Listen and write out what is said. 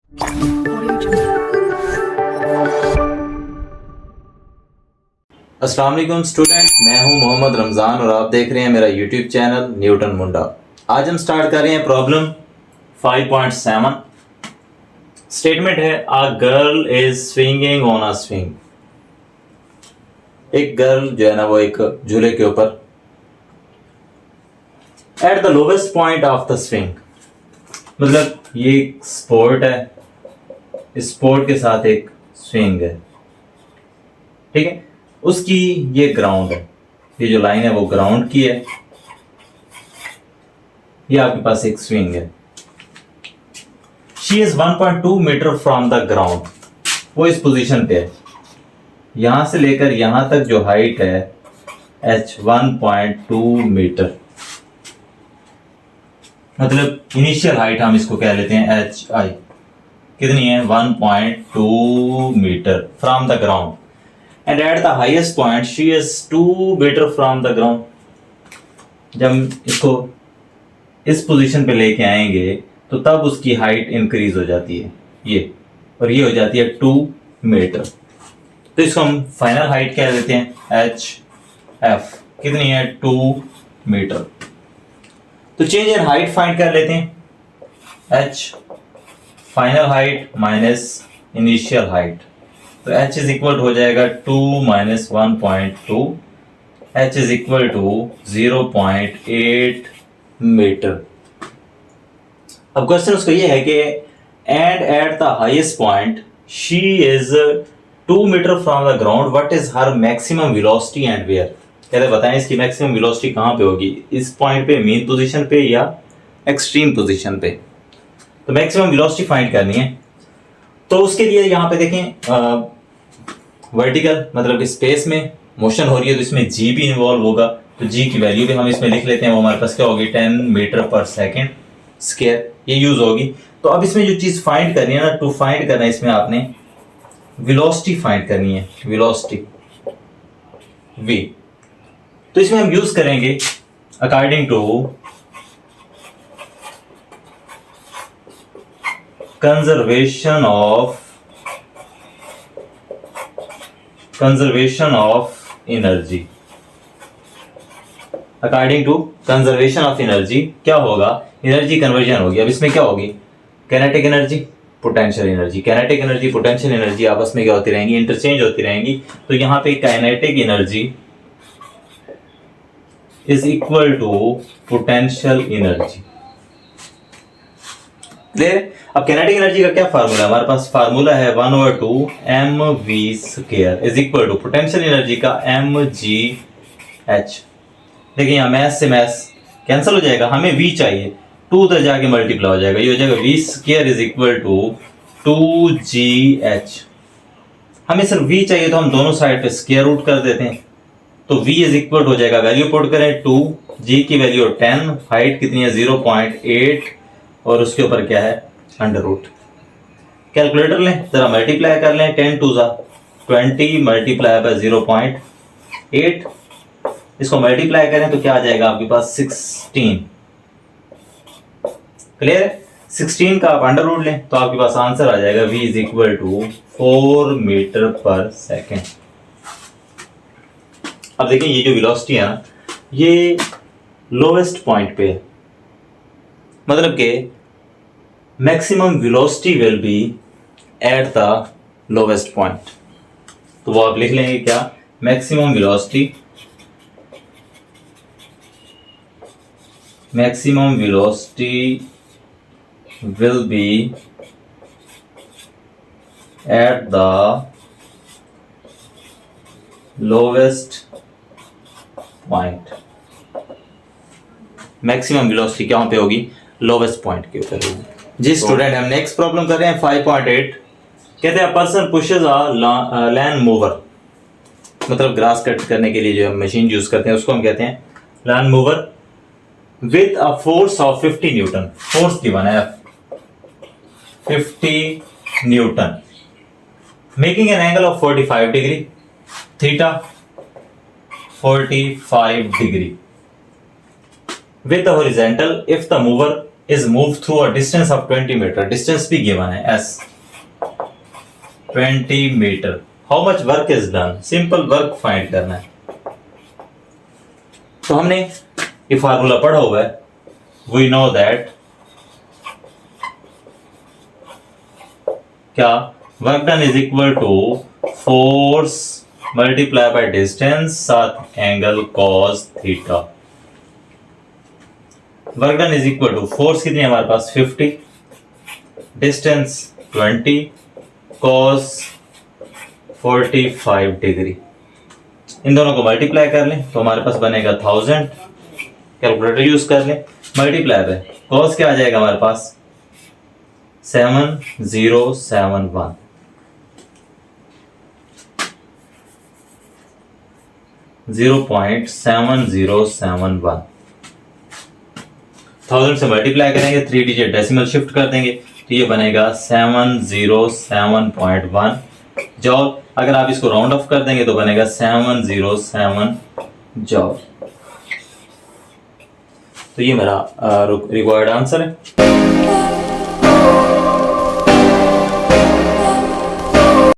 अस्सलाम वालेकुम स्टूडेंट, मैं हूं मोहम्मद रमज़ान और आप देख रहे हैं मेरा यूट्यूब चैनल न्यूटन मुंडा। आज हम स्टार्ट कर रहे हैं प्रॉब्लम 5.7। स्टेटमेंट है a girl is swinging on a swing. एक गर्ल जो है ना वो एक झूले के ऊपर eight the lowest point of the swing, मतलब ये एक स्पोर्ट है, इस स्पोर्ट के साथ एक स्विंग है, ठीक है। उसकी ये ग्राउंड है, ये जो लाइन है वो ग्राउंड की है, ये आपके पास एक स्विंग है। She is 1.2 metre from the ground, वो इस पोजीशन पे है, यहां से लेकर यहां तक जो हाइट है h 1.2 मीटर, मतलब इनिशियल हाइट हम इसको कह लेते हैं एच आई, कितनी है 1.2 metre from the ground. And at the highest point she is 2 metre from the ground. जब इसको इस पोजीशन पे लेके आएंगे तो तब उसकी हाइट इंक्रीज हो जाती है ये, और ये हो जाती है 2 मीटर। तो इसको हम फाइनल हाइट कह देते हैं एच एफ, कितनी है 2 मीटर। तो चेंज इन हाइट फाइंड कर लेते हैं, H final height minus initial height, तो h इज इक्वल हो जाएगा 2 minus 1.2, h is equal to 0.8 metre. अब क्वेश्चन उसका ये है कि and at the highest point she is 2 metre from the ground, what is her maximum velocity and where. कहते बताएं इसकी मैक्सिमम वेलोसिटी कहाँ पे होगी, इस पॉइंट पे, मेन पोजीशन पे या एक्सट्रीम पोजीशन पे। तो मैक्सिमम वेलोसिटी फाइंड करनी है, तो उसके लिए यहाँ पे देखें वर्टिकल मतलब स्पेस में मोशन हो रही है, तो इसमें जी भी इन्वॉल्व होगा, तो जी की वैल्यू भी हम इसमें लिख लेते हैं, वो हमारे पास क्या होगी 10 मीटर पर सेकेंड स्क्वायर, ये यूज होगी। तो अब इसमें जो चीज फाइंड करनी है ना, टू फाइंड करना है इसमें आपने वेलोसिटी फाइंड करनी है, वेलोसिटी v। तो इसमें हम यूज करेंगे according to conservation of energy. According to conservation of energy क्या होगा, एनर्जी कन्वर्जन होगी। अब इसमें क्या होगी, kinetic energy, potential energy. Kinetic energy, potential energy आपस में क्या होती रहेंगी, इंटरचेंज होती रहेंगी। तो यहां पे kinetic energy is equal to potential energy, clear. अब काइनेटिक एनर्जी का क्या फार्मूला है, हमारे पास फार्मूला है 1/2 mv² is equal to potential energy का mgh। देखिए यहाँ मैथ से मैथ कैंसिल हो जाएगा, हमें v चाहिए, 2 उधर जाके मल्टीप्लाई हो जाएगा, ये हो जाएगा v² is equal to 2gh। हमें सिर्फ v चाहिए तो हम दोनों साइड पे स्क्वायर रूट कर देते हैं, तो v इज इक्वल हो जाएगा, वैल्यू पुट करें 2, g की वैल्यू 10, हाइट कितनी है 0.8, और उसके ऊपर क्या है अंडर रूट। कैलकुलेटर लें जरा मल्टीप्लाई कर लें, 10 2 20 मल्टीप्लाई बाय 0.8, इसको मल्टीप्लाई करें तो क्या आ जाएगा आपके पास 16, क्लियर है। 16 का आप अंडर रूट लें तो आपके पास आंसर आ जाएगा v is equal to 4 metre पर सेकेंड। अब देखिए ये जो वेलोसिटी है ना, ये लोवेस्ट पॉइंट पे है, मतलब कि maximum velocity will be at the lowest point. तो वो आप लिख लेंगे क्या, maximum velocity will be at the lowest point. Maximum velocity क्या पे होगी, लोवेस्ट पॉइंट के ऊपर होगी। जी स्टूडेंट, हम नेक्स्ट प्रॉब्लम कर रहे हैं 5.8। कहते हैं person pushes a land mover, मतलब ग्रास कट करने के लिए जो हम मशीन यूज करते हैं उसको हम कहते हैं land mover, with a force of 50 newton. Force given है 50 newton, making an angle of 45 degree, theta 45 degree, with the horizontal if the mover is moved through a distance of 20 meter. Distance भी given है s 20 meter. How much work is done? Simple work find करना है. तो हमने ये formula पढ़ा हुआ है. We know that क्या work done is equal to force multiply by distance साथ angle cos theta. Work done is equal to force कितनी है हमारे पास 50, डिस्टेंस 20, कॉस 45 डिग्री. इन दोनों को मल्टीप्लाई कर लें तो हमारे पास बनेगा 1000. कैलकुलेटर यूज कर लें, मल्टीप्लाई बाय कॉस क्या आ जाएगा हमारे पास 7071. 0.7071. 1000 से मल्टीप्लाई करेंगे, 3 डिजिट डेसिमल शिफ्ट कर देंगे तो ये बनेगा 707.1 जॉल. अगर आप इसको राउंड ऑफ कर देंगे तो बनेगा 707 जॉल. तो ये मेरा रिक्वायर्ड आंसर है.